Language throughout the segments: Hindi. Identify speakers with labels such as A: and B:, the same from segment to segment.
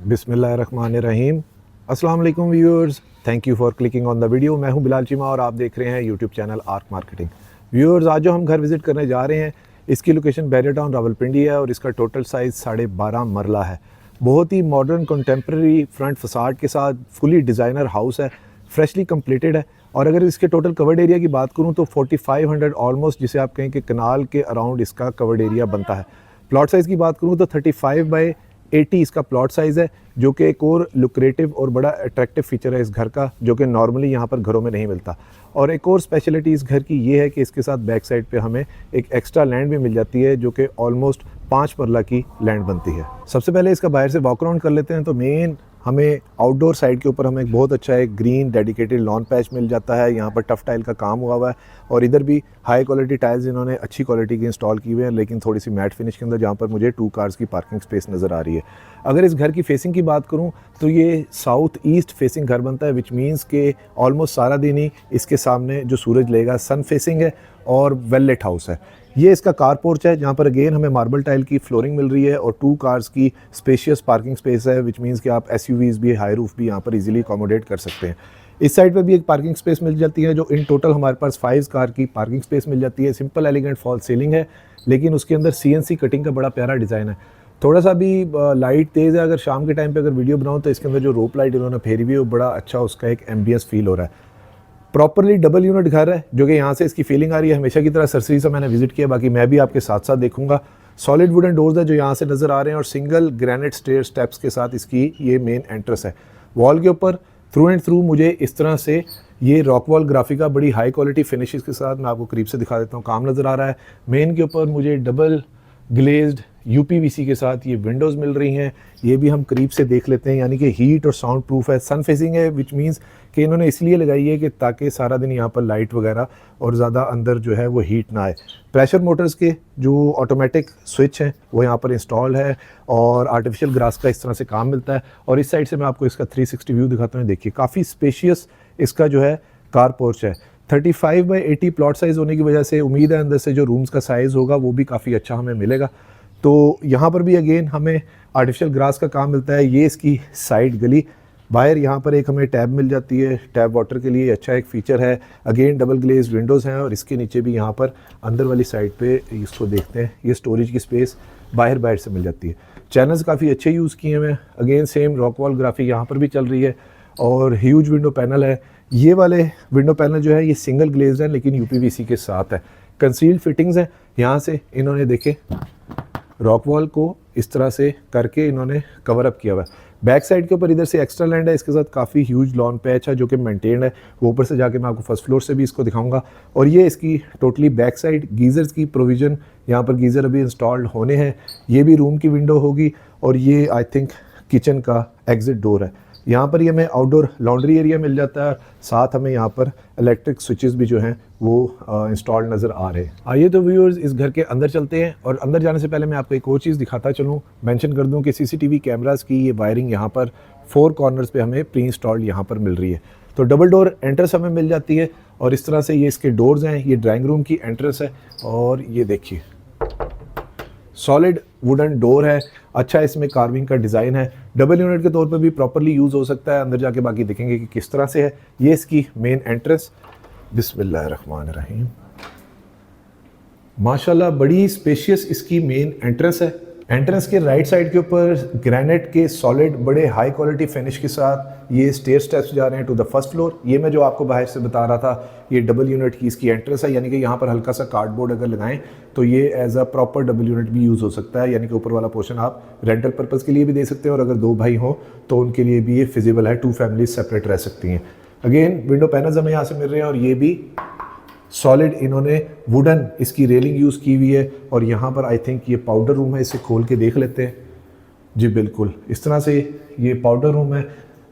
A: बिस्मिल्लाहिर्रहमानिर्रहीम। अस्सलाम वालेकुम viewers, thank you for clicking on the video. मैं हूं बिलाल चीमा और आप देख रहे हैं YouTube channel arc marketing. Viewers, आज जो हम घर विज़िट करने जा रहे हैं इसकी लोकेशन बैरियर टाउन रावलपिंडी है और इसका टोटल साइज़ 12.5 मरला है। बहुत ही मॉडर्न कंटेम्प्रेरी फ्रंट फसाड के साथ फुली डिज़ाइनर हाउस है, फ्रेशली कंप्लीटेड है। और अगर इसके टोटल कवर्ड एरिया की बात करूँ तो 4500 ऑलमोस्ट, जिसे आप कहें कि कनाल के अराउंड इसका कवर्ड एरिया बनता है। प्लॉट साइज़ की बात करूँ तो 35/80 इसका प्लॉट साइज़ है, जो कि एक और लुक्रेटिव और बड़ा अट्रैक्टिव फीचर है इस घर का, जो कि नॉर्मली यहाँ पर घरों में नहीं मिलता। और एक और स्पेशलिटी इस घर की ये है कि इसके साथ बैक साइड पे हमें एक एक्स्ट्रा लैंड भी मिल जाती है, जो कि ऑलमोस्ट 5 मरला की लैंड बनती है। सबसे पहले इसका बाहर से वॉक अराउंड कर लेते हैं। तो मेन हमें आउटडोर साइड के ऊपर हमें एक बहुत अच्छा एक ग्रीन डेडिकेटेड लॉन पैच मिल जाता है। यहाँ पर टफ टाइल का काम हुआ है और इधर भी हाई क्वालिटी टाइल्स इन्होंने अच्छी क्वालिटी की इंस्टॉल की हुए हैं, लेकिन थोड़ी सी मैट फिनिश के अंदर, जहाँ पर मुझे 2 कार्स की पार्किंग स्पेस नज़र आ रही है। अगर इस घर की फेसिंग की बात करूँ तो ये साउथ ईस्ट फेसिंग घर बनता है, विच मीन्स के ऑलमोस्ट सारा दिन ही इसके सामने जो सूरज लेगा सन फेसिंग है और वेल लेट हाउस है। ये इसका कार पोर्च है, जहाँ पर अगेन हमें मार्बल टाइल की फ्लोरिंग मिल रही है और 2 कार्स की स्पेशियस पार्किंग स्पेस है, विच मीन्स कि आप एसयूवीज़ भी, हाई रूफ भी यहाँ पर इजीली अकोमोडेट कर सकते हैं। इस साइड पे भी एक पार्किंग स्पेस मिल जाती है, जो इन टोटल हमारे पास 5 कार की पार्किंग स्पेस मिल जाती है। सिंपल एलिगेंट फॉल सीलिंग है, लेकिन उसके अंदर CNC कटिंग का बड़ा प्यारा डिज़ाइन है। थोड़ा सा भी लाइट तेज़ है, अगर शाम के टाइम पे अगर वीडियो बनाऊँ तो इसके अंदर जो रोप लाइट इन्होंने फेरी हुई है वो बड़ा अच्छा, उसका एक एम्बियंस फील हो रहा है। प्रॉपरली डबल यूनिट घर है, जो कि यहाँ से इसकी फीलिंग आ रही है। हमेशा की तरह सरसरी से मैंने विजिट किया, बाकी मैं भी आपके साथ साथ देखूंगा। सॉलिड वुडन डोर्स है जो यहाँ से नज़र आ रहे हैं और सिंगल ग्रेनाइट स्टेयर स्टेप्स के साथ इसकी ये मेन एंट्रेंस है। वॉल के ऊपर थ्रू एंड थ्रू मुझे इस तरह से ये रॉक वॉल ग्राफिका बड़ी हाई क्वालिटी फिनिशेस के साथ, मैं आपको करीब से दिखा देता हूँ, काम नज़र आ रहा है। मेन के ऊपर मुझे डबल ग्लेज्ड UPVC के साथ ये विंडोज़ मिल रही हैं, ये भी हम करीब से देख लेते हैं। यानी कि हीट और साउंड प्रूफ है, सन फेसिंग है, विच मीन्स कि इन्होंने इसलिए लगाई है कि ताकि सारा दिन यहाँ पर लाइट वगैरह और ज़्यादा अंदर जो है वो हीट ना आए। प्रेशर मोटर्स के जो ऑटोमेटिक स्विच हैं वो यहाँ पर इंस्टॉल है और आर्टिफिशियल ग्रास का इस तरह से काम मिलता है। और इस साइड से मैं आपको इसका 360 व्यू दिखाता हूँ। देखिए काफ़ी स्पेशियस इसका जो है कार पोर्च है। 35/80 प्लॉट साइज़ होने की वजह से उम्मीद है अंदर से जो रूम्स का साइज़ होगा वो भी काफ़ी अच्छा हमें मिलेगा। तो यहाँ पर भी अगेन हमें आर्टिफिशियल ग्रास का काम मिलता है। ये इसकी साइड गली, बाहर यहाँ पर एक हमें टैब मिल जाती है, टैब वाटर के लिए अच्छा एक फ़ीचर है। अगेन डबल ग्लेज विंडोज़ हैं और इसके नीचे भी यहाँ पर अंदर वाली साइड पे इसको देखते हैं, ये स्टोरेज की स्पेस बाहर से मिल जाती है। चैनल्स काफ़ी अच्छे यूज़ किए हैं। Again same rock wall graphic यहाँ पर भी चल रही है और ह्यूज विंडो पैनल है। ये वाले विंडो पैनल जो है ये सिंगल ग्लेज है, लेकिन UPVC के साथ है। कंसील्ड फिटिंग्स हैं, यहाँ से इन्होंने देखे रॉक वॉल को इस तरह से करके इन्होंने कवर अप किया हुआ है। बैक साइड के ऊपर इधर से एक्स्ट्रा लैंड है, इसके साथ काफ़ी ह्यूज लॉन पैच है जो कि मेंटेन्ड है। वो ऊपर से जाके मैं आपको फर्स्ट फ्लोर से भी इसको दिखाऊंगा। और ये इसकी टोटली बैक साइड गीज़र्स की प्रोविज़न, यहाँ पर गीज़र अभी इंस्टॉल्ड होने हैं। ये भी रूम की विंडो होगी और ये आई थिंक किचन का एग्जिट डोर है। यहाँ पर ये हमें आउटडोर लॉन्ड्री एरिया मिल जाता है, साथ हमें यहाँ पर इलेक्ट्रिक स्विचेस भी जो हैं वो इंस्टॉल्ड नज़र आ रहे हैं। आइए तो व्यूअर्स इस घर के अंदर चलते हैं और अंदर जाने से पहले मैं आपको एक और चीज़ दिखाता चलूँ। मेंशन कर दूँ कि CCTV कैमरास की ये वायरिंग यहाँ पर 4 कॉर्नर्स पे हमें प्री इंस्टॉल्ड यहाँ पर मिल रही है। तो डबल डोर एंट्रेंस हमें मिल जाती है और इस तरह से ये इसके डोर्स हैं। ये ड्राइंग रूम की एंट्रेंस है और ये देखिए सॉलिड वुडन डोर है, अच्छा इसमें कार्विंग का डिज़ाइन है। डबल यूनिट के तौर पे भी प्रॉपर्ली यूज़ हो सकता है। अंदर जाके बाकी देखेंगे कि किस तरह से है। ये इसकी मेन एंट्रेंस, बिस्मिल्लाहिर्रहमानिर्रहीम, माशाल्लाह बड़ी स्पेशियस इसकी मेन एंट्रेंस है। एंट्रेंस के राइट साइड के ऊपर ग्रेनाइट के सॉलिड बड़े हाई क्वालिटी फिनिश के साथ ये स्टेयर स्टेप्स जा रहे हैं टू द फर्स्ट फ्लोर। ये मैं जो आपको बाहर से बता रहा था, ये डबल यूनिट की इसकी एंट्रेंस है, यानी कि यहाँ पर हल्का सा कार्डबोर्ड अगर लगाएं तो ये as a proper double unit भी यूज़ हो सकता है। यानी कि ऊपर वाला पोर्शन आप रेंटल पर्पज़ के लिए भी दे सकते हैं और अगर 2 भाई हों तो उनके लिए भी ये फिजिबल है, 2 फैमिलीज सेपरेट रह सकती हैं। अगेन विंडो पैनल्स हमें यहाँ से मिल रहे हैं और ये भी सॉलिड इन्होंने वुडन इसकी रेलिंग यूज़ की हुई है। और यहाँ पर आई थिंक ये पाउडर रूम है, इसे खोल के देख लेते हैं। जी बिल्कुल इस तरह से ये पाउडर रूम है।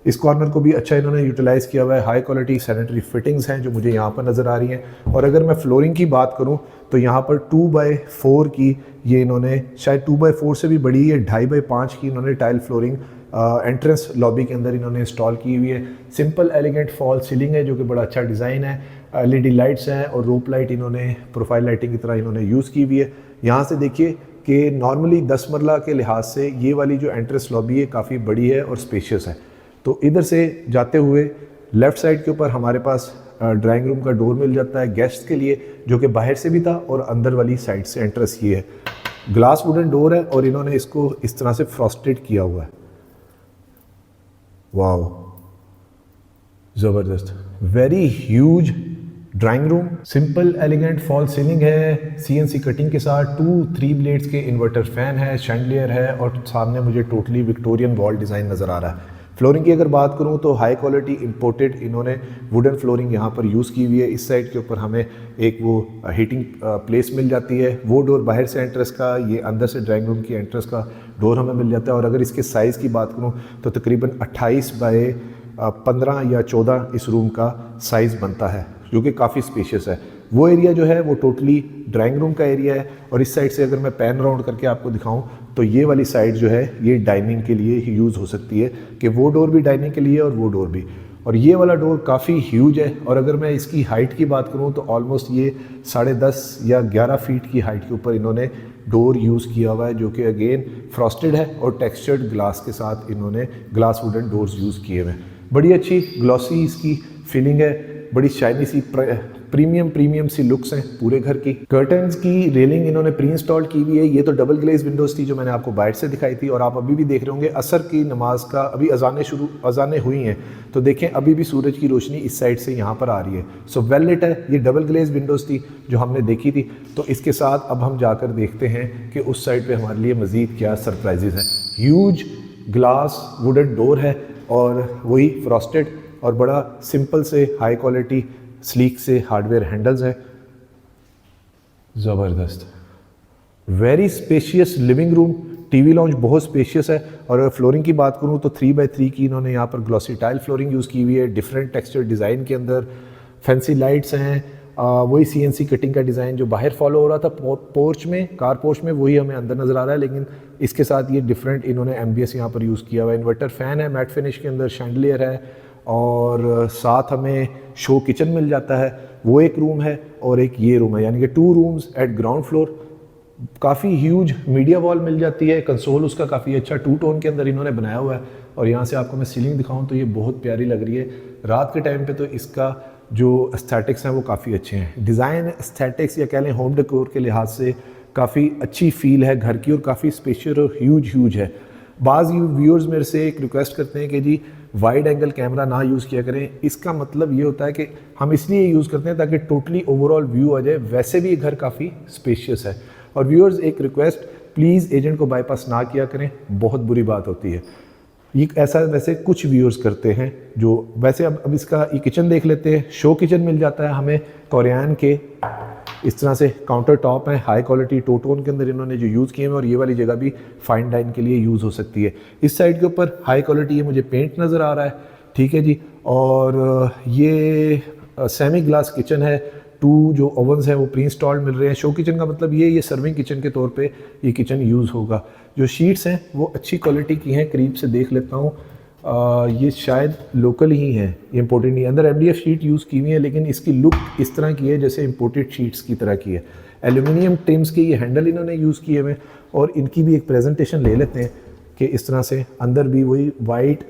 A: इस कॉर्नर को भी अच्छा इन्होंने यूटिलाइज़ किया हुआ है। हाई क्वालिटी सैनिटरी फिटिंग्स हैं जो मुझे यहाँ पर नज़र आ रही हैं। और अगर मैं फ्लोरिंग की बात करूँ तो यहाँ पर 2x4 की ये इन्होंने, शायद 2x4 से भी बड़ी है, 2.5x5 की इन्होंने टाइल फ्लोरिंग एंट्रेंस लॉबी के अंदर इन्होंने इंस्टॉल की हुई है। सिंपल एलिगेंट फॉल सीलिंग है जो कि बड़ा अच्छा डिज़ाइन है। LED लाइट्स हैं और रोप लाइट इन्होंने प्रोफाइल लाइटिंग की तरह इन्होंने यूज़ की हुई है। यहाँ से देखिए कि नॉर्मली 10 मरला के लिहाज से ये वाली जो एंट्रेंस लॉबी है काफ़ी बड़ी है और स्पेशियस है। तो इधर से जाते हुए लेफ़्ट साइड के ऊपर हमारे पास ड्राइंग रूम का डोर मिल जाता है गेस्ट के लिए, जो कि बाहर से भी था और अंदर वाली साइड से एंट्रेंस ये है। ग्लास वुडन डोर है और इन्होंने इसको इस तरह से फ्रॉस्टेड किया हुआ है। वाओ, ज़बरदस्त, very huge drawing room. Simple elegant fall ceiling है, CNC कटिंग के साथ 2-3 ब्लेड्स के इन्वर्टर फैन है, शैंडलियर है और सामने मुझे टोटली विक्टोरियन वॉल डिज़ाइन नज़र आ रहा है। फ्लोरिंग की अगर बात करूं तो हाई क्वालिटी इंपोर्टेड इन्होंने वुडन फ्लोरिंग यहाँ पर यूज़ की हुई है। इस साइड के ऊपर हमें एक वो हीटिंग प्लेस मिल जाती है। वो डोर बाहर से एंट्रेंस का, ये अंदर से ड्राइंग रूम की एंट्रेंस का डोर हमें मिल जाता है। और अगर इसके साइज़ की बात करूँ तो तकरीबन 28 बाय 15 या 14 इस रूम का साइज़ बनता है, जो कि काफ़ी स्पेशियस है। वो एरिया जो है वो टोटली ड्राइंग रूम का एरिया है। और इस साइड से अगर मैं पैन राउंड करके आपको दिखाऊं तो ये वाली साइड जो है ये डाइनिंग के लिए ही यूज़ हो सकती है, कि वो डोर भी डाइनिंग के लिए और वो डोर भी। और ये वाला डोर काफ़ी ह्यूज है। और अगर मैं इसकी हाइट की बात करूं तो ऑलमोस्ट ये 10.5 या 11 फीट की हाइट के ऊपर इन्होंने डोर यूज़ किया हुआ है, जो कि अगेन फ्रॉस्टेड है और टेक्सचर्ड ग्लास के साथ इन्होंने ग्लास वुडन डोर्स यूज़ किए हुए हैं। बड़ी अच्छी ग्लॉसी इसकी फीलिंग है, बड़ी शाइनी सी प्रीमियम सी लुक्स हैं पूरे घर की। कर्टन्स की रेलिंग इन्होंने प्री इंस्टॉल की हुई है। ये तो डबल ग्लेज विंडोज़ थी जो मैंने आपको बाहर से दिखाई थी, और आप अभी भी देख रहे होंगे असर की नमाज का अभी अजानें हुई हैं तो देखें अभी भी सूरज की रोशनी इस साइड से यहाँ पर आ रही है। सो वेल लिट है। ये डबल ग्लेज विंडोज़ थी जो हमने देखी थी। तो इसके साथ अब हम जाकर देखते हैं कि उस साइड पर हमारे लिए मज़ीद क्या सरप्राइजेज़ हैं। ह्यूज ग्लास वुडन डोर है और वही फ्रॉस्टेड और बड़ा सिंपल से हाई क्वालिटी स्लीक से हार्डवेयर हैंडल्स है। ज़बरदस्त, very spacious living room, TV launch बहुत स्पेशियस है। और अगर फ्लोरिंग की बात करूं तो 3x3 की इन्होंने यहाँ पर ग्लॉसी टाइल फ्लोरिंग यूज़ की हुई है, डिफरेंट टेक्सचर डिज़ाइन के अंदर। फैंसी लाइट्स हैं, वही CNC कटिंग का डिज़ाइन जो बाहर फॉलो हो रहा था पोर्च में, कार पोर्च में, वही हमें अंदर नज़र आ रहा है। लेकिन इसके साथ ये डिफरेंट इन्होंने MBS यहाँ पर यूज़ किया हुआ है। इन्वर्टर फ़ैन है मैट फिनिश के अंदर, शैंडलियर है और साथ हमें शो किचन मिल जाता है। वो एक रूम है और एक ये रूम है, यानी कि 2 रूम्स एट ग्राउंड फ्लोर। काफ़ी ह्यूज मीडिया वॉल मिल जाती है। कंसोल उसका काफ़ी अच्छा 2 टोन के अंदर इन्होंने बनाया हुआ है। और यहाँ से आपको मैं सीलिंग दिखाऊं तो ये बहुत प्यारी लग रही है। रात के टाइम पे तो इसका जो एस्थेटिक्स हैं वो काफ़ी अच्छे हैं। डिज़ाइन एस्थेटिक्स या कह लें होम डेकोर के लिहाज से काफ़ी अच्छी फील है घर की और काफ़ी स्पेशियल और ह्यूज है। बाज़ व्यूअर्स मेरे से एक रिक्वेस्ट करते हैं कि जी वाइड एंगल कैमरा ना यूज़ किया करें। इसका मतलब ये होता है कि हम इसलिए यूज़ करते हैं ताकि टोटली ओवरऑल व्यू आ जाए। वैसे भी घर काफ़ी स्पेशियस है। और व्यूअर्स एक रिक्वेस्ट, प्लीज़ एजेंट को बाईपास ना किया करें, बहुत बुरी बात होती है। ये ऐसा वैसे कुछ व्यूअर्स करते हैं जो वैसे अब इसका ये किचन देख लेते हैं। शो किचन मिल जाता है हमें कोरियन के, इस तरह से काउंटर टॉप है, हाई क्वालिटी 2 टोन के अंदर इन्होंने जो यूज़ किए हैं। और ये वाली जगह भी फाइन डाइन के लिए यूज़ हो सकती है। इस साइड के ऊपर हाई क्वालिटी ये मुझे पेंट नज़र आ रहा है, ठीक है जी। और ये सेमी ग्लास किचन है। 2 जो ओवन्स हैं वो प्री इंस्टॉल्ड मिल रहे हैं। शो किचन का मतलब ये सर्विंग किचन के तौर पे ये किचन यूज़ होगा। जो शीट्स हैं वो अच्छी क्वालिटी की हैं, करीब से देख लेता हूँ। ये शायद लोकल ही हैं, इम्पोर्टेड नहीं है। अंदर MDF शीट यूज़ की हुई है लेकिन इसकी लुक इस तरह की है जैसे इम्पोर्टेड शीट्स की तरह की है। एल्यूमिनियम ट्रिम्स के ये हैंडल इन्होंने यूज़ किए हुए हैं। और इनकी भी एक प्रेजेंटेशन ले लेते हैं कि इस तरह से अंदर भी वही वाइट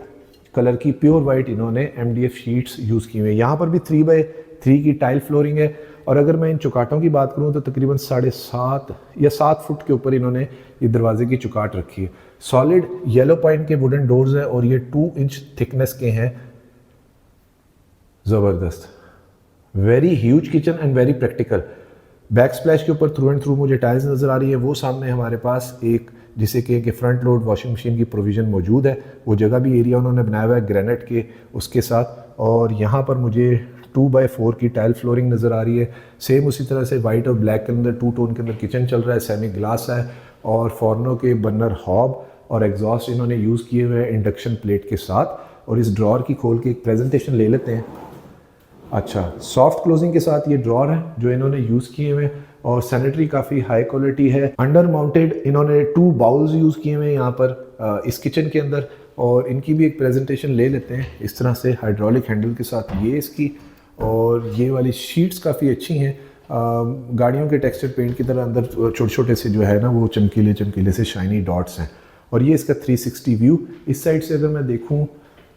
A: कलर की प्योर वाइट इन्होंने MDF शीट्स यूज़ की हुई है। यहाँ पर भी 3x3 की टाइल फ्लोरिंग है। और अगर मैं इन चुकाटों की बात करूँ तो तकरीबन 7.5 या 7 फुट के ऊपर इन्होंने ये दरवाजे की चुकाट रखी है। सॉलिड येलो पॉइंट के वुडन डोर्स हैं और ये 2 इंच थिकनेस के हैं। ज़बरदस्त, very huge kitchen and very practical. Back splash के ऊपर थ्रू एंड थ्रू मुझे टाइल्स नज़र आ रही है। वो सामने हमारे पास एक जिसे कहें कि फ्रंट लोड वॉशिंग मशीन की प्रोविज़न मौजूद है। वो जगह भी एरिया उन्होंने बनाया हुआ है ग्रेनाइट के उसके साथ। और यहाँ पर मुझे 2x4 की टाइल फ्लोरिंग नज़र आ रही है। सेम उसी तरह से वाइट और ब्लैक के अंदर 2 टोन के अंदर किचन चल रहा है। सेमी ग्लास है और फॉर्नो के बर्नर हॉब और एग्जॉस्ट इन्होंने यूज़ किए हुए हैं इंडक्शन प्लेट के साथ। और इस ड्रॉर की खोल के एक प्रेजेंटेशन ले लेते हैं। अच्छा, सॉफ्ट क्लोजिंग के साथ ये ड्रॉर है जो इन्होंने यूज़ किए हुए हैं। और सैनिटरी काफ़ी हाई क्वालिटी है। अंडर माउंटेड इन्होंने 2 बाउल्स यूज़ किए हुए हैं यहाँ पर इस किचन के अंदर। और इनकी भी एक प्रेजेंटेशन ले लेते हैं इस तरह से हाइड्रोलिक हैंडल के साथ ये इसकी। और ये वाली शीट्स काफ़ी अच्छी हैं। गाड़ियों के टेक्सचर पेंट की तरह अंदर छोटे छोटे से जो है ना वो चमकीले चमकीले से शाइनी डॉट्स हैं। और ये इसका 360 व्यू। इस साइड से अगर मैं देखूँ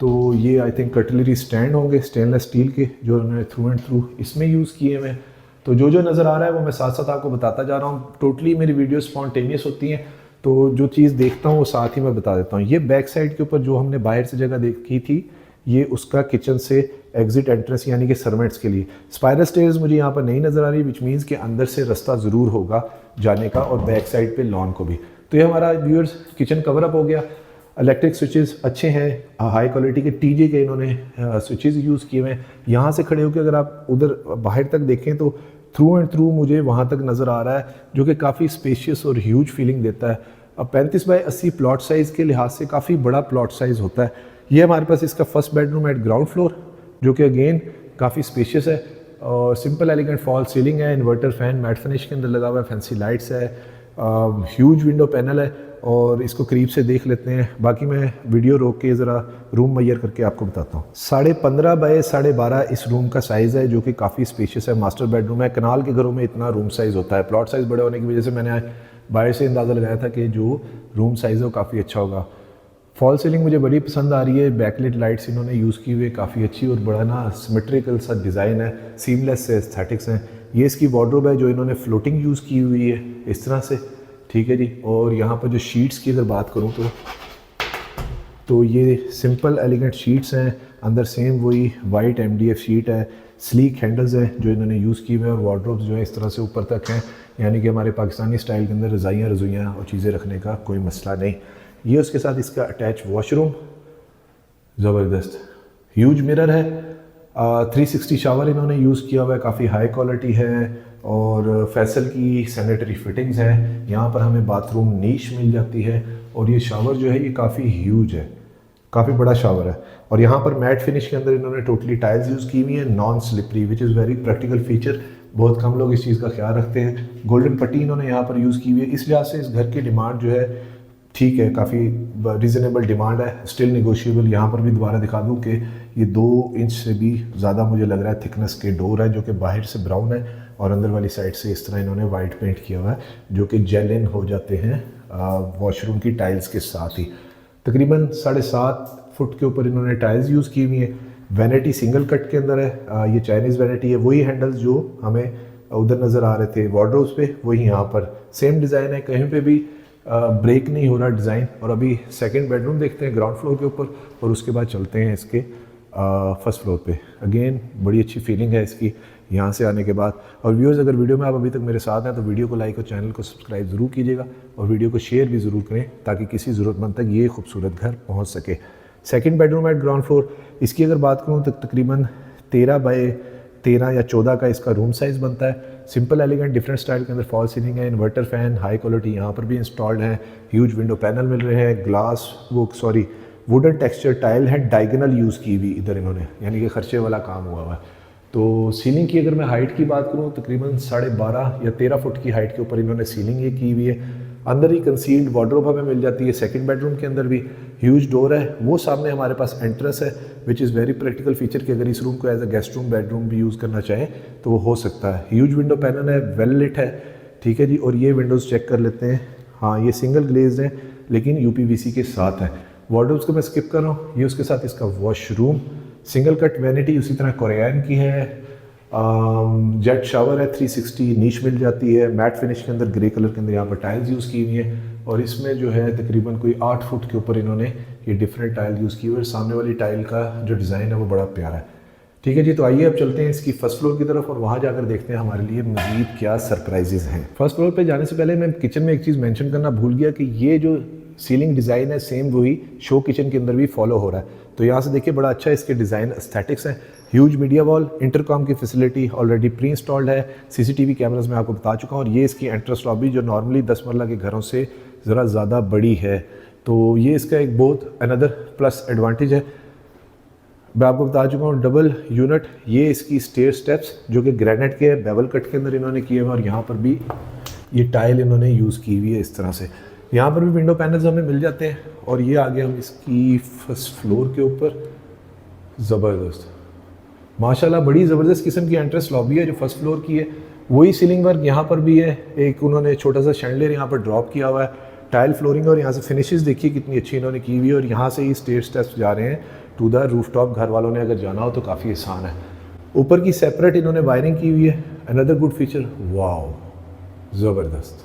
A: तो ये आई थिंक कटलरी स्टैंड होंगे स्टेनलेस स्टील के, जो उन्होंने थ्रू एंड थ्रू इसमें यूज़ किए हुए हैं। तो जो नज़र आ रहा है वो मैं साथ साथ आपको बताता जा रहा हूँ। टोटली मेरी वीडियो स्पॉन्टेनियस होती हैं, तो जो चीज़ देखता हूँ वो साथ ही मैं बता देता हूँ। ये बैक साइड के ऊपर जो हमने बाहर से जगह देखी थी, ये उसका किचन से एग्जिट एंट्रेंस यानी कि सर्वेंट्स के लिए। स्पाइरल स्टेयर्स मुझे यहाँ पर नहीं नज़र आ रही, विच मीन्स कि अंदर से रास्ता ज़रूर होगा जाने का, और बैक साइड पे लॉन को भी। तो ये हमारा व्यूअर्स किचन कवर अप हो गया। इलेक्ट्रिक स्विचेस अच्छे हैं, हाई क्वालिटी के TJ के इन्होंने स्विचेस यूज़ किए हुए हैं। यहाँ से खड़े होकर अगर आप उधर बाहर तक देखें तो थ्रू एंड थ्रू मुझे वहाँ तक नज़र आ रहा है, जो कि काफ़ी स्पेशियस और ह्यूज फीलिंग देता है। अब 35 बाई 80 प्लॉट साइज़ के लिहाज से काफ़ी बड़ा प्लॉट साइज़ होता है। ये हमारे पास इसका first bedroom eight ground floor, जो कि अगेन काफ़ी स्पेशियस है और सिंपल एलिगेंट फॉल सीलिंग है, इन्वर्टर फैन मैट फिनिश के अंदर लगा हुआ है, फैंसी लाइट्स है, ह्यूज विंडो पैनल है। और इसको करीब से देख लेते हैं, बाकी मैं वीडियो रोक के ज़रा रूम मैयर करके आपको बताता हूँ। 15.5 बाय 12.5 इस रूम का साइज़ है, जो कि काफ़ी स्पेशियस है। मास्टर बेडरूम है। कनाल के घरों में इतना रूम साइज़ होता है। प्लॉट साइज़ बड़े होने की वजह से मैंने बाहर से अंदाज़ा लगाया था कि जो रूम साइज़ है वो काफ़ी अच्छा होगा। फॉल सीलिंग मुझे बड़ी पसंद आ रही है। बैकलाइट लाइट्स इन्होंने यूज़ की हुई है, काफ़ी अच्छी और बड़ा ना सिमेट्रिकल सा डिज़ाइन है, सीमलेस से एस्थेटिक्स हैं। ये इसकी वार्डरोब है जो इन्होंने फ्लोटिंग यूज़ की हुई है इस तरह से, ठीक है जी। और यहाँ पर जो शीट्स की अगर बात करूँ तो ये सिंपल एलिगेंट शीट्स हैं, अंदर सेम वही वाइट MDF शीट है, स्लीक हैंडल्स हैं जो इन्होंने यूज़ किए हुए हैं, और वार्डरोब्स जो है इस तरह से ऊपर तक हैं, यानी कि हमारे पाकिस्तानी स्टाइल के अंदर रज़ाइयाँ और चीज़ें रखने का कोई मसला नहीं। ये उसके साथ इसका अटैच वॉशरूम, ज़बरदस्त ह्यूज मिरर है। 360 शावर इन्होंने यूज़ किया हुआ है, काफ़ी हाई क्वालिटी है, और फैसल की सैनिटरी फिटिंग्स हैं। यहाँ पर हमें बाथरूम नीश मिल जाती है, और ये शावर जो है ये काफ़ी ह्यूज है, काफ़ी बड़ा शावर है। और यहाँ पर मैट फिनिश के अंदर इन्होंने टोटली टाइल्स यूज़ की हुई है, non slippery, which is very practical feature. बहुत कम लोग इस चीज़ का ख्याल रखते हैं। गोल्डन पट्टी इन्होंने यहाँ पर यूज़ की हुई है। इस लिहाज से इस घर की डिमांड जो है ठीक है, काफ़ी रीज़नेबल डिमांड है, स्टिल निगोशिएबल। यहाँ पर भी दोबारा दिखा दूँ कि ये 2 इंच से भी ज़्यादा मुझे लग रहा है थिकनेस के डोर है, जो कि बाहर से ब्राउन है और अंदर वाली साइड से इस तरह इन्होंने वाइट पेंट किया हुआ है, जो कि जेल इन हो जाते हैं वॉशरूम की टाइल्स के साथ ही। तकरीबन 7.5 फुट के ऊपर इन्होंने टाइल्स यूज़ की हुई हैं। वैनिटी सिंगल कट के अंदर है, ये चाइनीज़ वैनिटी है। वही हैंडल्स जो हमें उधर नज़र आ रहे थे वार्डरोब्स पे, वही यहाँ पर सेम डिज़ाइन है, कहीं पे भी ब्रेक नहीं हो रहा डिज़ाइन। और अभी सेकंड बेडरूम देखते हैं ग्राउंड फ्लोर के ऊपर, और उसके बाद चलते हैं इसके फर्स्ट फ्लोर पे। अगेन बड़ी अच्छी फीलिंग है इसकी यहाँ से आने के बाद। और व्यूअर्स, अगर वीडियो में आप अभी तक मेरे साथ हैं तो वीडियो को लाइक और चैनल को सब्सक्राइब ज़रूर कीजिएगा, और वीडियो को शेयर भी ज़रूर करें ताकि किसी ज़रूरतमंद तक ये खूबसूरत घर पहुँच सके। Second bedroom eight ground floor, इसकी अगर बात करूँ तो तकरीबन 13 बाय 13 या 14 का इसका रूम साइज़ बनता है। सिंपल एलिगेंट डिफरेंट स्टाइल के अंदर फॉल सीलिंग है, इन्वर्टर फैन हाई क्वालिटी यहाँ पर भी इंस्टॉल्ड है, ह्यूज विंडो पैनल मिल रहे हैं, वुडन टेक्सचर टाइल है, डायगोनल यूज़ की हुई इधर इन्होंने, यानी कि खर्चे वाला काम हुआ हुआ है। तो सीलिंग की अगर मैं हाइट की बात करूँ तकरीबन 12.5 या 13 फुट की हाइट के ऊपर इन्होंने सीलिंग ये की हुई है। अंदर ही कंसील्ड वार्डरोब हमें मिल जाती है। सेकंड बेडरूम के अंदर भी ह्यूज डोर है, वो सामने हमारे पास एंट्रेंस है, which is very practical feature कि अगर इस रूम को as a guest room bedroom भी यूज़ करना चाहें तो वो हो सकता है। ह्यूज विंडो पैनल है, वेल लिट है, ठीक है जी। और ये विंडोज़ चेक कर लेते हैं, हाँ ये सिंगल ग्लेज्ड है लेकिन UPVC के साथ है। वार्डरोब्स को मैं स्किप कर रहा हूँ। ये उसके साथ इसका वॉशरूम, सिंगल कट वैनिटी उसी तरह कोरियन की है, जेट शावर है, 360 नीश मिल जाती है, मैट फिनिश के अंदर ग्रे कलर के अंदर यहाँ पर टाइल्स यूज़ की हुई है। और इसमें जो है तकरीबन कोई 8 फुट के ऊपर इन्होंने ये डिफरेंट टाइल यूज़ की हुई है। सामने वाली टाइल का जो डिज़ाइन है वो बड़ा प्यारा है, ठीक है जी। तो आइए अब चलते हैं इसकी फर्स्ट फ्लोर की तरफ और वहाँ जाकर देखते हैं हमारे लिए मज़ीद क्या सरप्राइजेज़ हैं। फर्स्ट फ्लोर पे जाने से पहले मैं किचन में एक चीज़ मेंशन करना भूल गया कि ये जो सीलिंग डिज़ाइन है सेम वही शो किचन के अंदर भी फॉलो हो रहा है। तो यहाँ से देखिए बड़ा अच्छा इसके डिज़ाइन एस्थेटिक्स हैं। ह्यूज मीडिया वॉल, इंटरकॉम की फैसिलिटी ऑलरेडी प्री इंस्टॉल्ड है, CCTV कैमरास में आपको बता चुका हूँ। और ये इसकी एंट्रेंस लॉबी जो नॉर्मली 10 मरला के घरों से ज़रा ज़्यादा बड़ी है, तो ये इसका एक बहुत अनदर प्लस एडवांटेज है। मैं आपको बता चुका हूँ डबल यूनिट, ये इसकी स्टेयर स्टेप्स जो कि ग्रेनाइट के बेवल कट के अंदर इन्होंने किए हुए हैं, और यहाँ पर भी ये टाइल इन्होंने यूज़ की हुई है इस तरह से। यहाँ पर भी विंडो पैनल्स हमें मिल जाते हैं। और ये आ गया हम इसकी फर्स्ट फ्लोर के ऊपर, ज़बरदस्त माशाल्लाह बड़ी ज़बरदस्त किस्म की एंट्रेंस लॉबी है जो फर्स्ट फ्लोर की है। वही सीलिंग वर्क यहाँ पर भी है, एक उन्होंने छोटा सा शैंडलियर यहाँ पर ड्रॉप किया हुआ है, टाइल फ्लोरिंग, और यहाँ से फिनिशेस देखिए कितनी अच्छी इन्होंने की हुई है। और यहाँ से ही स्टेयर स्टेप्स जा रहे हैं टू द रूफटॉप। घर वालों ने अगर जाना हो तो काफ़ी आसान है। ऊपर की सेपरेट इन्होंने वायरिंग की हुई है, अनदर गुड फीचर। वाओ, ज़बरदस्त।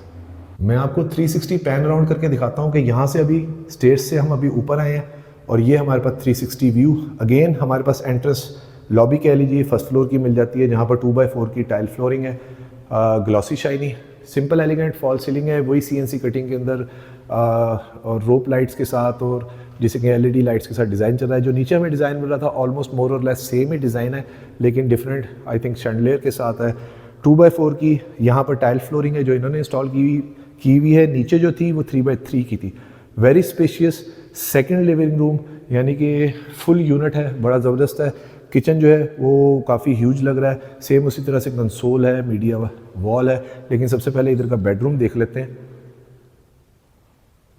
A: मैं आपको 360 पैन अराउंड करके दिखाता हूँ कि यहाँ से अभी स्टेयर्स से हम अभी ऊपर आए हैं और ये हमारे पास 360 व्यू। अगेन हमारे पास एंट्रेंस लॉबी कह लीजिए फर्स्ट फ्लोर की मिल जाती है, जहाँ पर 2x4 की टाइल फ्लोरिंग है, glossy shiny, simple elegant fall ceiling है, वही CNC कटिंग के अंदर और रोप लाइट्स के साथ और जैसे कि LED लाइट्स के साथ डिज़ाइन चल रहा है। जो नीचे हमें डिज़ाइन मिल रहा था ऑलमोस्ट मोर और लेस सेम ही डिज़ाइन है, लेकिन डिफरेंट आई थिंक शैंडलियर के साथ है। 2x4 की यहाँ पर टाइल फ्लोरिंग है जो इन्होंने इंस्टॉल की हुई है। नीचे जो थी वो 3x3 की थी। Very spacious second living room, यानी कि फुल यूनिट है, बड़ा ज़बरदस्त है। किचन जो है वो काफ़ी ह्यूज लग रहा है। सेम उसी तरह से कंसोल है, मीडिया वॉल है। लेकिन सबसे पहले इधर का बेडरूम देख लेते हैं।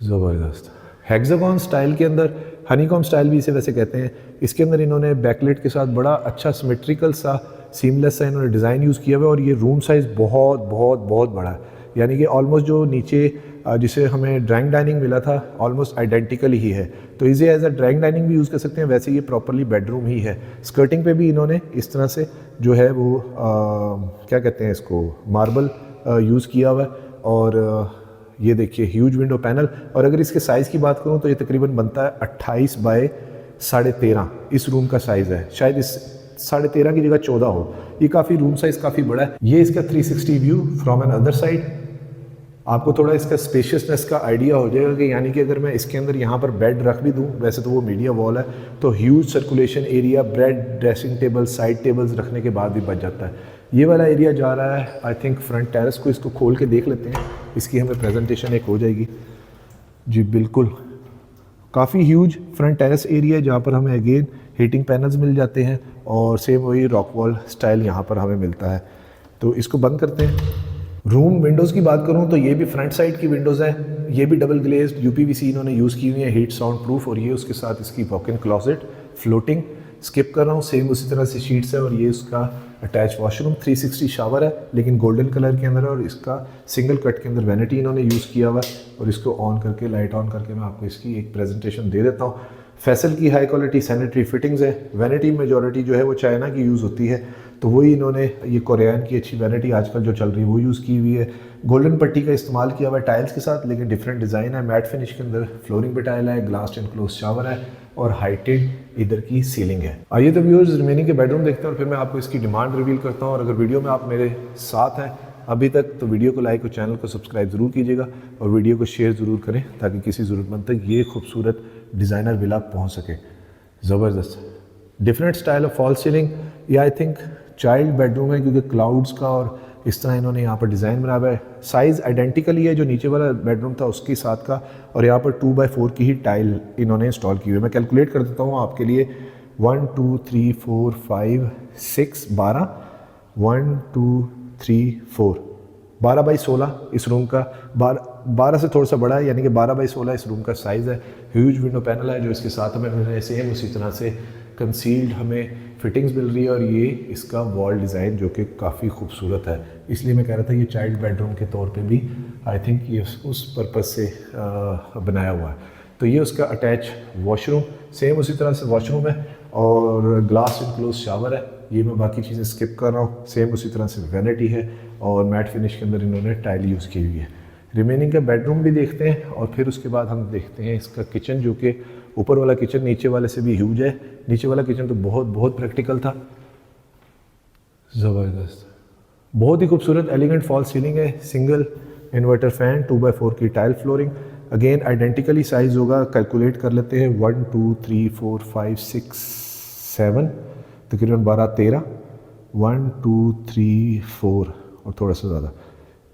A: ज़बरदस्त हेक्सागन स्टाइल के अंदर, हनीकॉम स्टाइल भी इसे वैसे कहते हैं। इसके अंदर इन्होंने बैकलाइट के साथ बड़ा अच्छा सिमेट्रिकल सा सीमलेस सा इन्होंने डिज़ाइन यूज़ किया हुआ है। और ये रूम साइज़ बहुत बहुत बहुत बड़ा है, यानी कि ऑलमोस्ट जो नीचे जिसे हमें ड्राइंग डाइनिंग मिला था ऑलमोस्ट आइडेंटिकल ही है। तो इसे एज अ ड्राइंग डाइनिंग भी यूज़ कर सकते हैं, वैसे ये प्रॉपरली बेडरूम ही है। स्कर्टिंग पे भी इन्होंने इस तरह से जो है वो क्या कहते हैं इसको, मार्बल यूज़ किया हुआ है। और ये देखिए ह्यूज विंडो पैनल। और अगर इसके साइज़ की बात करूँ तो ये तकरीबन बनता है 28 बाय 13.5 इस रूम का साइज़ है। शायद इस 13.5 की जगह 14 हो। ये काफ़ी रूम साइज़ काफ़ी बड़ा है। ये इसका 360 view from an other side. आपको थोड़ा इसका स्पेशियसनेस का आइडिया हो जाएगा कि यानी कि अगर मैं इसके अंदर यहाँ पर बेड रख भी दूँ, वैसे तो वो मीडिया वॉल है, तो huge circulation area, bed, dressing table, side tables रखने के बाद भी बच जाता है। ये वाला एरिया जा रहा है आई थिंक फ्रंट टेरेस को। इसको खोल के देख लेते हैं, इसकी हमें प्रेजेंटेशन एक हो जाएगी। जी बिल्कुल, काफ़ी ह्यूज फ्रंट टेरेस एरिया है जहाँ पर हमें अगेन हीटिंग पैनल्स मिल जाते हैं और सेम वही रॉक वॉल स्टाइल यहाँ पर हमें मिलता है। तो इसको बंद करते हैं। रूम विंडोज़ की बात करूँ तो ये भी फ्रंट साइड की विंडोज़ है। ये भी डबल ग्लेज्ड UPVC इन्होंने यूज़ की हुई है, हीट साउंड प्रूफ। और ये उसके साथ इसकी वॉक-इन क्लॉसेट फ्लोटिंग, स्किप कर रहा हूँ, सेम उसी तरह से शीट्स है। और ये उसका अटैच वॉशरूम, 360 शावर है लेकिन गोल्डन कलर के अंदर है। और इसका सिंगल कट के अंदर वैनिटी इन्होंने यूज़ किया हुआ है। और इसको ऑन करके, लाइट ऑन करके मैं आपको इसकी एक प्रेजेंटेशन दे देता हूँ। फैसल की हाई क्वालिटी सैनिटरी फिटिंग्स है। वैनिटी मेजॉरिटी जो है वो चाइना की यूज़ होती है, तो वही इन्होंने ये कोरियन की अच्छी वैनिटी आजकल जो चल रही है वो यूज़ की हुई है। गोल्डन पट्टी का इस्तेमाल किया हुआ है टाइल्स के साथ, लेकिन डिफरेंट डिज़ाइन है। मैट फिनिश के अंदर फ्लोरिंग पे टाइल है, ग्लास एनक्लोज शावर है और हाइटेड इधर की सीलिंग है। आइए तो व्यूअर्स रिमेनिंग के बेडरूम देखते हैं और फिर मैं आपको इसकी डिमांड रिवील करता हूँ। और अगर वीडियो में आप मेरे साथ हैं अभी तक तो वीडियो को लाइक और चैनल को सब्सक्राइब ज़रूर कीजिएगा और वीडियो को शेयर ज़रूर करें ताकि किसी ज़रूरतमंद तक ये खूबसूरत डिज़ाइनर विला पहुँच सके। ज़बरदस्त different style of fall ceiling. ये आई थिंक चाइल्ड बेडरूम है क्योंकि क्लाउड्स का और इस तरह इन्होंने यहाँ पर डिज़ाइन बनाया हुआ है। साइज़ आइडेंटिकल ही है जो नीचे वाला बेडरूम था उसके साथ का। और यहाँ पर 2x4 की ही टाइल इन्होंने इंस्टॉल की हुई है। मैं कैलकुलेट कर देता हूँ आपके लिए। 1 2 3 4 5 6 12 1 2 3 4 12 बाई 16 इस रूम का। 12 से थोड़ा सा बड़ा है, यानी कि 12 बाई 16 इस रूम का साइज़ है। ह्यूज विंडो पैनल है जो इसके साथ हमें मिल रहे हैं। सेम उसी तरह से कंसील्ड हमें फिटिंग्स मिल रही है। और ये इसका वॉल डिज़ाइन जो कि काफ़ी खूबसूरत है, इसलिए मैं कह रहा था ये चाइल्ड बेडरूम के तौर पे भी आई थिंक ये उस पर्पज़ से बनाया हुआ है। तो ये उसका अटैच वॉशरूम, सेम उसी तरह से वॉशरूम है और ग्लास इनक्लोज शावर है। ये मैं बाकी चीज़ें स्किप कर रहा हूँ। सेम उसी तरह से वैनिटी है और मैट फिनिश के अंदर इन्होंने टाइल यूज़ की हुई है। रिमेनिंग का बेडरूम भी देखते हैं और फिर उसके बाद हम देखते हैं इसका किचन, जो कि ऊपर वाला किचन नीचे वाले से भी ह्यूज है। नीचे वाला किचन तो बहुत बहुत प्रैक्टिकल था। ज़बरदस्त, बहुत ही खूबसूरत एलिगेंट फॉल सीलिंग है। सिंगल इन्वर्टर फैन, 2x4 की tile flooring. Again identically size होगा, कैलकुलेट कर लेते हैं। 1 2 3 4 5 6 7 तकरीबन 12 13 1 2 3 4 और थोड़ा सा ज़्यादा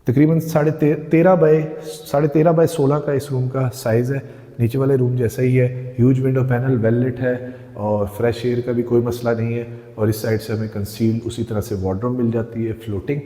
A: तकरीबन 13.5 बाय 16 का इस रूम का साइज़ है। नीचे वाले रूम जैसा ही है। Huge window panel, well lit है और फ्रेश एयर का भी कोई मसला नहीं है। और इस साइड से हमें कंसील उसी तरह से वार्डरोब मिल जाती है, फ्लोटिंग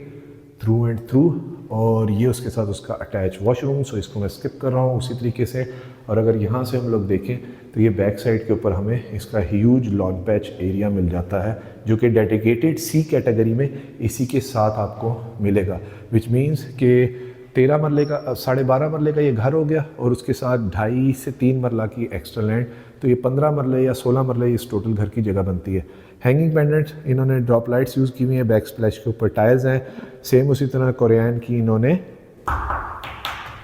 A: थ्रू एंड थ्रू। और ये उसके साथ उसका अटैच वॉशरूम। सो इसको मैं स्किप कर रहा हूँ उसी तरीके से। और अगर यहाँ से हम लोग देखें तो ये बैक साइड के ऊपर हमें इसका ह्यूज लॉन पैच एरिया मिल जाता है, जो कि डेडिकेटेड सी कैटेगरी में इसी के साथ आपको मिलेगा, विच मीन्स कि 13 मरले का 12.5 मरले का ये घर हो गया और उसके साथ 2.5 से 3 मरला की एक्स्ट्रा लैंड, तो ये 15 मरले या 16 मरले इस टोटल घर की जगह बनती है। हैंगिंग पेंडेंट्स इन्होंने ड्रॉप लाइट्स यूज़ की हुई हैं, बैक स्प्लैश के ऊपर टायर्स हैं, सेम उसी तरह कोरियन की इन्होंने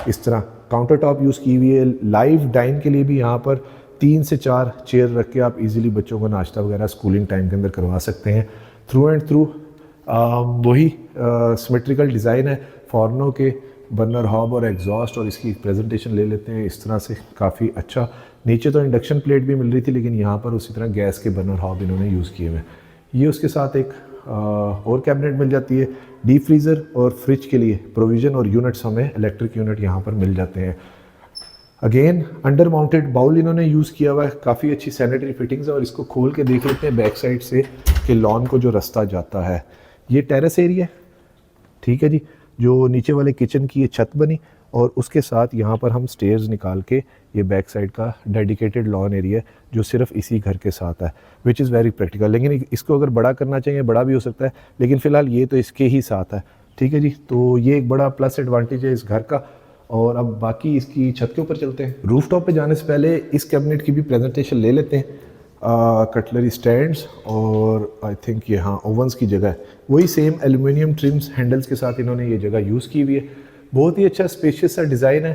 A: इस तरह काउंटर टॉप यूज़ की हुई है। लाइव डाइन के लिए भी यहाँ पर 3 से 4 चेयर रख के आप इजीली बच्चों को नाश्ता वगैरह स्कूलिंग टाइम के अंदर करवा सकते हैं। थ्रू एंड थ्रू वही सिमेट्रिकल डिज़ाइन है, फॉर्नो के बर्नर हॉब और एग्जॉस्ट, और इसकी प्रेजेंटेशन ले लेते हैं इस तरह से, काफ़ी अच्छा। नीचे तो इंडक्शन प्लेट भी मिल रही थी, लेकिन यहाँ पर उसी तरह गैस के बर्नर हॉब इन्होंने यूज़ किए हुए। ये उसके साथ एक और कैबिनेट मिल जाती है। डीप फ्रीज़र और फ्रिज के लिए प्रोविज़न और यूनिट्स हमें इलेक्ट्रिक यूनिट यहाँ पर मिल जाते हैं। अगेन अंडर माउंटेड बाउल इन्होंने यूज़ किया हुआ है, काफ़ी अच्छी सैनिटरी फिटिंग्स है। और इसको खोल के देख लेते हैं बैक साइड से कि लॉन को जो रास्ता जाता है, ये टेरेस एरिया, ठीक है जी, जो नीचे वाले किचन की ये छत बनी, और उसके साथ यहाँ पर हम स्टेयर्स निकाल के ये बैक साइड का डेडिकेटेड लॉन एरिया जो सिर्फ इसी घर के साथ है, विच इज़ वेरी प्रैक्टिकल। लेकिन इसको अगर बड़ा करना चाहिए बड़ा भी हो सकता है, लेकिन फ़िलहाल ये तो इसके ही साथ है, ठीक है जी। तो ये एक बड़ा प्लस एडवांटेज है इस घर का। और अब बाकी इसकी छत के ऊपर चलते हैं। रूफ टॉप पर जाने से पहले इस कैबिनेट की भी प्रेजेंटेशन ले लेते हैं। कटलरी स्टैंड्स और आई थिंक ये हाँ ओवंस की जगह है, वही सेम एल्यूमिनियम ट्रिम्स हैंडल्स के साथ इन्होंने ये जगह यूज़ की हुई है। बहुत ही अच्छा स्पेशियस सा डिज़ाइन है।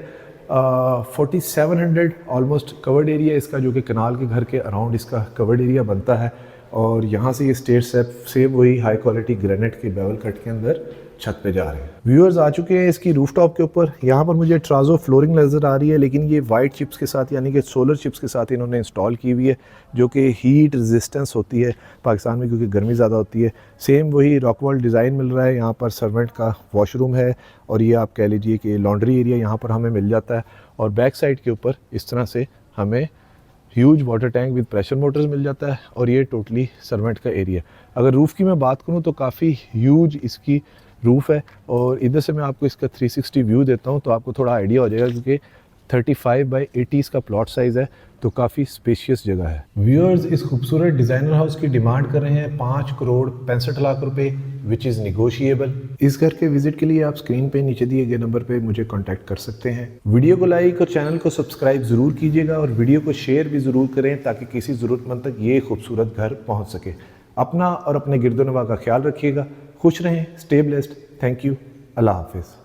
A: 4700 ऑलमोस्ट कवर्ड एरिया इसका, जो कि कनाल के घर के अराउंड इसका कवर्ड एरिया बनता है। और यहाँ से ये स्टेयर से वही हाई क्वालिटी ग्रेनाइट के बेवल कट के अंदर छत पे जा रहे हैं। व्यूअर्स आ चुके हैं इसकी रूफटॉप के ऊपर। यहाँ पर मुझे ट्राजो फ्लोरिंग नज़र आ रही है, लेकिन ये वाइट चिप्स के साथ यानी कि सोलर चिप्स के साथ इन्होंने इंस्टॉल की हुई है, जो कि हीट रेजिस्टेंस होती है पाकिस्तान में क्योंकि गर्मी ज़्यादा होती है। सेम वही रॉकवॉल डिज़ाइन मिल रहा है। यहाँ पर सर्वेंट का वॉशरूम है, और ये आप कह लीजिए कि लॉन्ड्री एरिया यहाँ पर हमें मिल जाता है। और बैक साइड के ऊपर इस तरह से हमें huge water tank with pressure motors मिल जाता है। और ये टोटली सर्वेंट का एरिया। अगर रूफ़ की मैं बात करूँ तो काफ़ी ह्यूज इसकी रूफ़ है। और इधर से मैं आपको इसका 360 व्यू देता हूँ तो आपको थोड़ा आइडिया हो जाएगा, क्योंकि 35 बाई 80 इसका प्लॉट साइज़ है, तो काफ़ी स्पेशियस जगह है। व्यूअर्स इस खूबसूरत डिज़ाइनर हाउस की डिमांड कर रहे हैं 5 करोड़ 65 लाख रुपए, विच इज़ निगोशिएबल। इस घर के विजिट के लिए आप स्क्रीन पे नीचे दिए गए नंबर पे मुझे कांटेक्ट कर सकते हैं। वीडियो को लाइक और चैनल को सब्सक्राइब ज़रूर कीजिएगा, और वीडियो को शेयर भी ज़रूर करें ताकि किसी ज़रूरतमंद तक ये खूबसूरत घर पहुँच सके। अपना और अपने गिरदोनवा का ख्याल रखिएगा। खुश रहें, स्टे ब्लेस्ड। Thank you. अल्लाह हाफिज़।